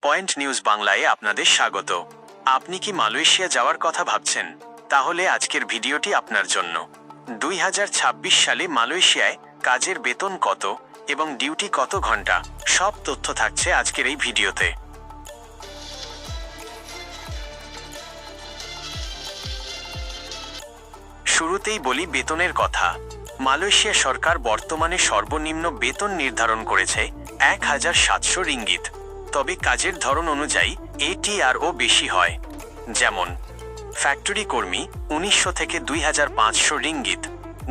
Point news বাংলায় আপনাদের স্বাগত। আপনি কি মালয়েশিয়া যাওয়ার কথা ভাবছেন? তাহলে আজকের ভিডিওটি আপনার জন্য। 2026 সালে মালয়েশিয়ায় কাজের বেতন কত এবং ডিউটি কত ঘন্টা, সব তথ্য থাকছে আজকের এই ভিডিওতে। শুরুতেই বলি বেতনের কথা। মালয়েশিয়া সরকার বর্তমানে সর্বনিম্ন বেতন নির্ধারণ করেছে 1700 রিঙ্গিত। তবে কাজের ধরন অনুযায়ী এটিআরও বেশি হয়। যেমন ফ্যাক্টরি কর্মী 1900 থেকে 2500 রিঙ্গিত,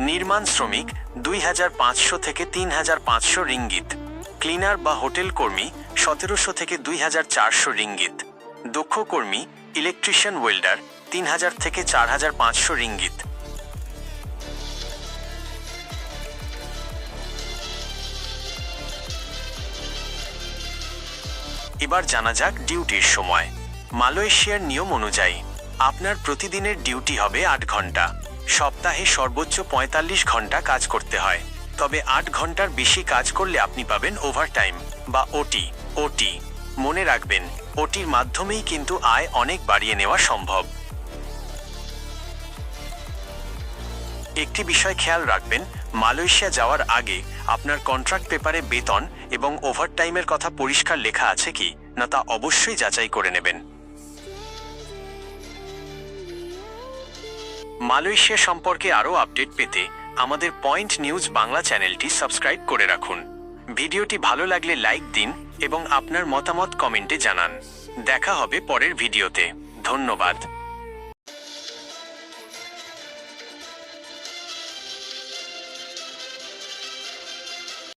নির্মাণ শ্রমিক 2500 থেকে 3500 রিঙ্গিত, ক্লিনার বা হোটেল কর্মী 1700 থেকে 2400 রিঙ্গিত, দক্ষ কর্মী ইলেকট্রিশিয়ান ওয়েল্ডার 3000 থেকে 4500 রিঙ্গিত। এবার জানা যাক ডিউটির সময়। মালয়েশিয়ার নিয়ম অনুযায়ী আপনার প্রতিদিনের ডিউটি হবে 8 ঘন্টা। সপ্তাহে সর্বোচ্চ 45 ঘন্টা কাজ করতে হয়। তবে 8 ঘন্টার বেশি কাজ করলে আপনি পাবেন ওভারটাইম বা ওটি। মনে রাখবেন, ওটির মাধ্যমেই কিন্তু আয় অনেক বাড়িয়ে নেওয়া সম্ভব। একটি বিষয় খেয়াল রাখবেন, মালয়েশিয়া যাওয়ার আগে আপনার কন্ট্রাক্ট পেপারে বেতন এবং ওভারটাইমের কথা পরিষ্কার লেখা আছে কি না তা অবশ্যই যাচাই করে নেবেন। মালয়েশিয়া সম্পর্কে আরও আপডেট পেতে আমাদের পয়েন্ট নিউজ বাংলা চ্যানেলটি সাবস্ক্রাইব করে রাখুন। ভিডিওটি ভালো লাগলে লাইক দিন এবং আপনার মতামত কমেন্টে জানান। দেখা হবে পরের ভিডিওতে। ধন্যবাদ।